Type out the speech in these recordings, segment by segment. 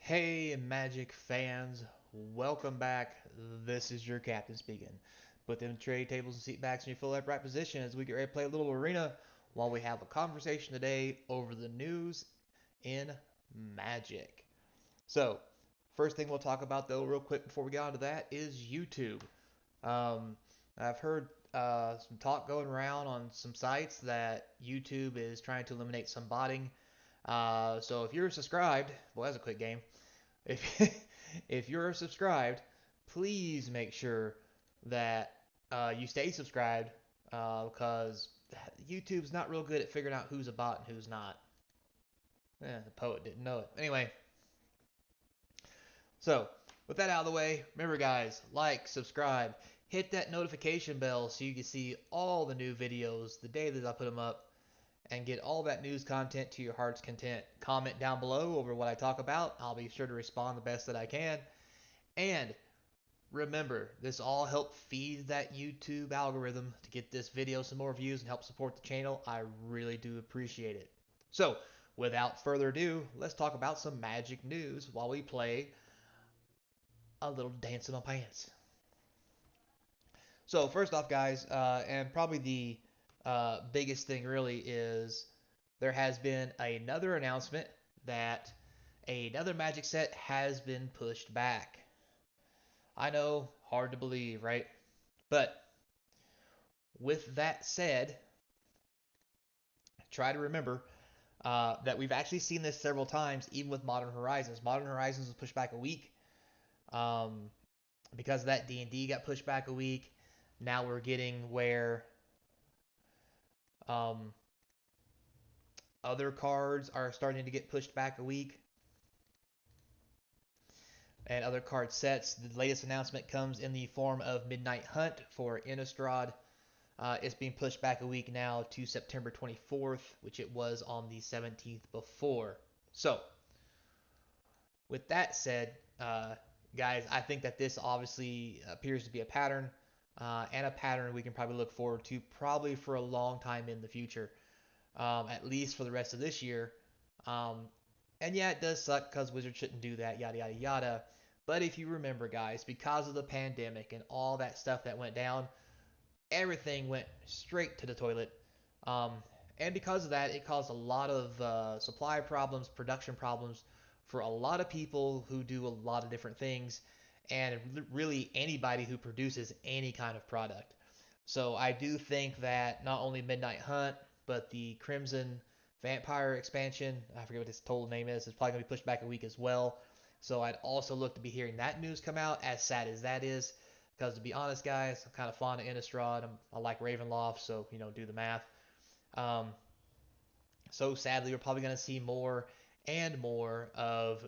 Hey, Magic fans, welcome back. This is your captain speaking. Put them tray tables and seat backs in your full upright position as we get ready to play a little arena while we have a conversation today over the news in Magic. So, first thing we'll talk about though, real quick before we get on to that, is YouTube. Um, I've heard some talk going around on some sites that YouTube is trying to eliminate some botting. So if you're subscribed, well, that's a quick game. If if you're subscribed, please make sure that you stay subscribed because YouTube's not real good at figuring out who's a bot and who's not. The poet didn't know it. Anyway, so with that out of the way, remember guys, like, subscribe, hit that notification bell so you can see all the new videos the day that I put them up and get all that news content to your heart's content. Comment down below over what I talk about. I'll be sure to respond the best that I can. And remember, this all helps feed that YouTube algorithm to get this video some more views and help support the channel. I really do appreciate it. So, without further ado, let's talk about some Magic news while we play a little Dance in My Pants. So, first off, guys, and probably the biggest thing really is there has been another announcement that another Magic set has been pushed back. I know, hard to believe, right? But with that said, try to remember that we've actually seen this several times, even with Modern Horizons. Modern Horizons was pushed back a week um, because of that. D&D got pushed back a week. Now we're getting where um, other cards are starting to get pushed back a week, and other card sets. The latest announcement comes in the form of Midnight Hunt for Innistrad. It's being pushed back a week now to September 24th, which it was on the 17th before. So, with that said, guys, I think that this obviously appears to be a pattern, and a pattern we can probably look forward to probably for a long time in the future, at least for the rest of this year. Um, and yeah, it does suck because Wizards shouldn't do that, yada, yada, yada. But if you remember, guys, because of the pandemic and all that stuff that went down, everything went straight to the toilet. Um, and because of that, it caused a lot of supply problems, production problems for a lot of people who do a lot of different things, and really anybody who produces any kind of product. So I do think that not only Midnight Hunt, but the Crimson Vampire expansion, I forget what its total name is probably going to be pushed back a week as well. So I'd also look to be hearing that news come out, as sad as that is. Because to be honest, guys, I'm kind of fond of Innistrad. I like Ravenloft, so do the math. Um, so sadly, we're probably going to see more and more of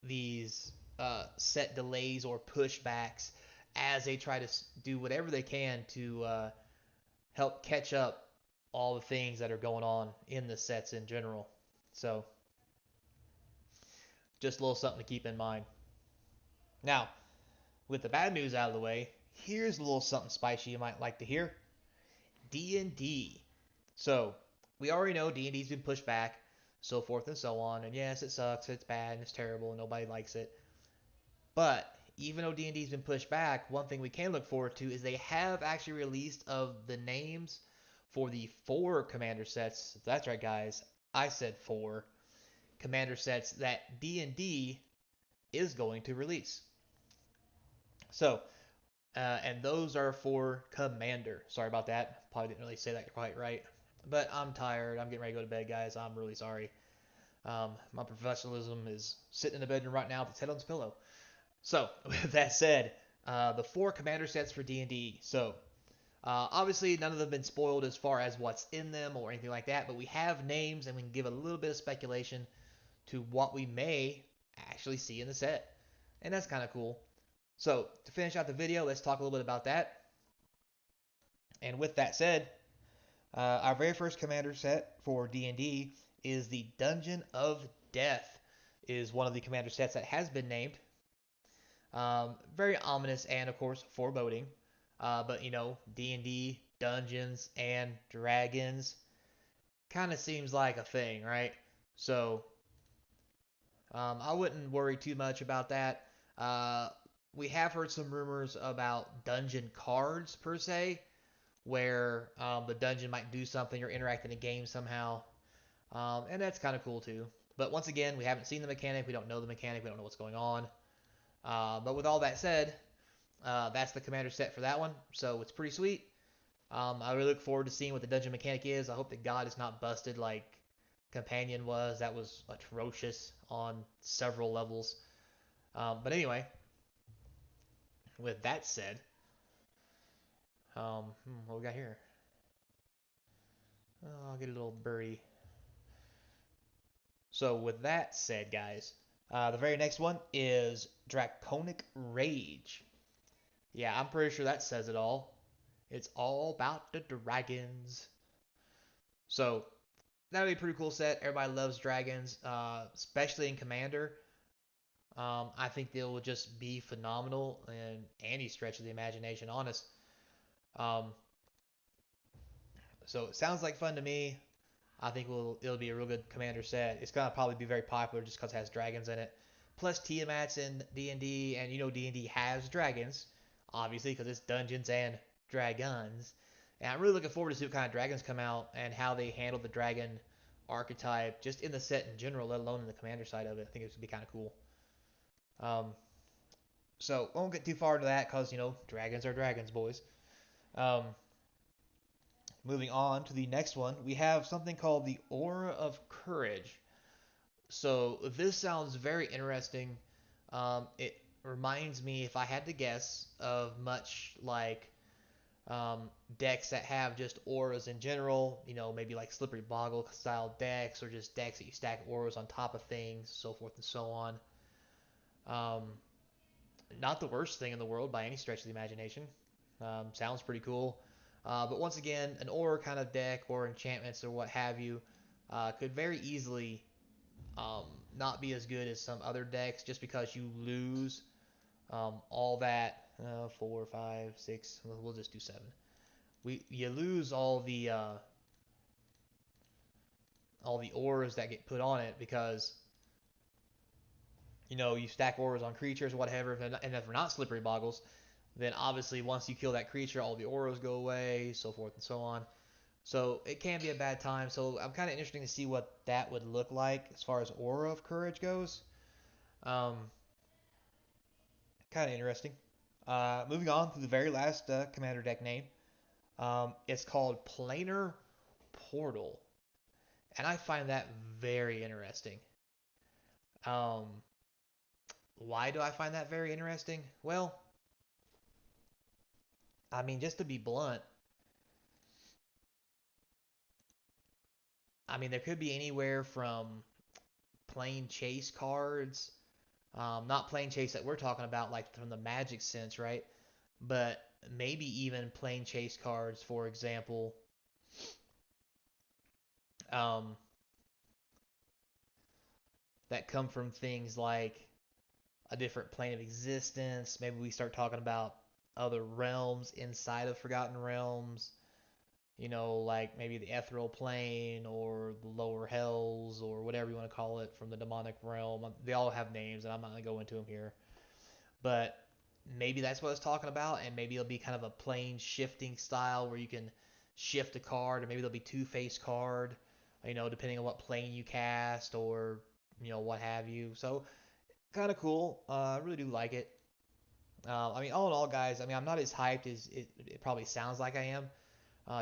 these set delays or pushbacks as they try to do whatever they can to help catch up all the things that are going on in the sets in general. So just a little something to keep in mind. Now, with the bad news out of the way, here's a little something spicy you might like to hear. D&D. So, we already know D&D's been pushed back, so forth and so on. And yes, it sucks, it's bad, and it's terrible, and nobody likes it. But even though D&D's been pushed back, one thing we can look forward to is they have actually released of the names for the 4 commander sets. That's right, guys. I said 4 commander sets that D&D is going to release. So, and those are for Commander. Sorry about that. Probably didn't really say that quite right. But I'm tired. I'm getting ready to go to bed, guys. I'm really sorry. My professionalism is sitting in the bedroom right now with its head on its pillow. So, with that said, the 4 Commander sets for D&D. So, obviously, none of them have been spoiled as far as what's in them or anything like that, but we have names and we can give a little bit of speculation to what we may actually see in the set. And that's kind of cool. So, to finish out the video, let's talk a little bit about that. And with that said, our very first commander set for D&D is the Dungeon of Death. Is one of the commander sets that has been named. Very ominous and of course foreboding. But D&D, Dungeons and Dragons kind of seems like a thing, right? So I wouldn't worry too much about that. Uh, we have heard some rumors about dungeon cards per se, where the dungeon might do something or interact in a game somehow, and that's kind of cool too. But once again, we haven't seen the mechanic, we don't know the mechanic, we don't know what's going on. But with all that said, that's the commander set for that one, so it's pretty sweet. I really look forward to seeing what the dungeon mechanic is. I hope that God is not busted like Companion was. That was atrocious on several levels. But anyway, with that said, what we got here? Oh, I'll get a little birdie. So with that said, guys, the very next one is Draconic Rage. Yeah, I'm pretty sure that says it all. It's all about the dragons. So that would be a pretty cool set. Everybody loves dragons, especially in Commander. I think they will just be phenomenal in any stretch of the imagination, honest. Um, so it sounds like fun to me. I think it'll be a real good commander set. It's gonna probably be very popular just because it has dragons in it. Plus Tiamat's in D&D, and you know D&D has dragons, obviously because it's Dungeons and Dragons. And I'm really looking forward to see what kind of dragons come out and how they handle the dragon archetype, just in the set in general, let alone in the commander side of it. I think it's gonna be kind of cool. Um, so won't get too far into that because dragons are dragons, boys. Um, Moving on to the next one, we have something called the Aura of Courage. So this sounds very interesting. It reminds me, if I had to guess, of much like decks that have just auras in general. Maybe like Slippery Boggle style decks, or just decks that you stack auras on top of things, so forth and so on. Um, Not the worst thing in the world by any stretch of the imagination. Sounds pretty cool. But once again, an aura kind of deck or enchantments or what have you could very easily um, not be as good as some other decks just because you lose all that 4, 5, 6. We'll just do 7. You lose all the auras that get put on it because you stack auras on creatures or whatever, and if they're not slippery boggles, then obviously once you kill that creature, all the auras go away, so forth and so on. So it can be a bad time. So I'm kind of interested to see what that would look like as far as Aura of Courage goes. Um, Kind of interesting. Moving on to the very last commander deck name. It's called Planar Portal, and I find that very interesting. Um, why do I find that very interesting? Well, I mean, just to be blunt, I mean, there could be anywhere from plain chase cards, not plain chase that we're talking about, like from the Magic sense, right? But maybe even plain chase cards, for example, um, that come from things like a different plane of existence. Maybe we start talking about other realms inside of Forgotten Realms. Like maybe the ethereal plane or the lower hells or whatever you want to call it from the demonic realm. They all have names, and I'm not going to go into them here. But maybe that's what it's talking about, and maybe it'll be kind of a plane shifting style where you can shift a card, or maybe there'll be two-face card, depending on what plane you cast or what have you. So kind of cool. I really do like it. I mean, all in all, guys, I mean, I'm not as hyped as it probably sounds like I am,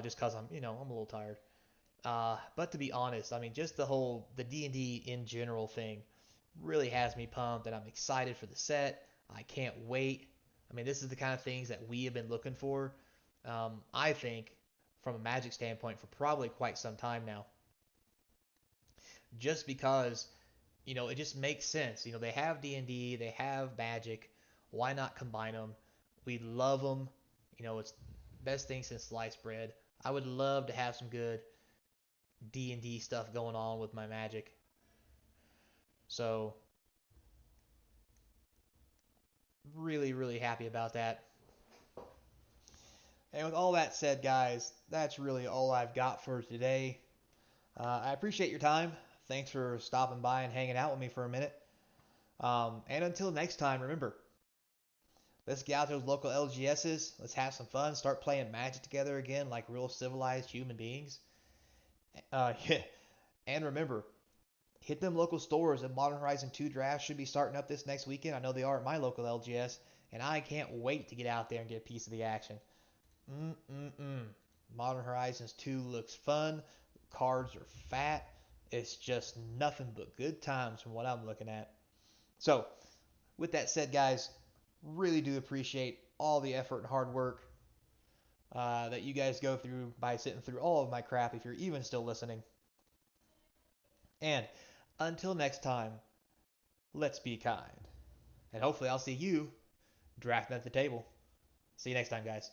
just because I'm a little tired. But to be honest, I mean, just the D&D in general thing really has me pumped, and I'm excited for the set. I can't wait. I mean, this is the kind of things that we have been looking for. I think from a Magic standpoint for probably quite some time now, just because it just makes sense. They have D&D, they have Magic. Why not combine them? We love them. It's best thing since sliced bread. I would love to have some good D&D stuff going on with my Magic. So really, really happy about that. And with all that said, guys, that's really all I've got for today. I appreciate your time. Thanks for stopping by and hanging out with me for a minute. And until next time, remember, let's get out to those local LGSs. Let's have some fun. Start playing Magic together again like real civilized human beings. Yeah. And remember, hit them local stores. The Modern Horizon 2 draft should be starting up this next weekend. I know they are at my local LGS, and I can't wait to get out there and get a piece of the action. Mm-mm-mm. Modern Horizons 2 looks fun. Cards are fat. It's just nothing but good times from what I'm looking at. So, with that said, guys, really do appreciate all the effort and hard work that you guys go through by sitting through all of my crap if you're even still listening. And until next time, let's be kind. And hopefully, I'll see you drafting at the table. See you next time, guys.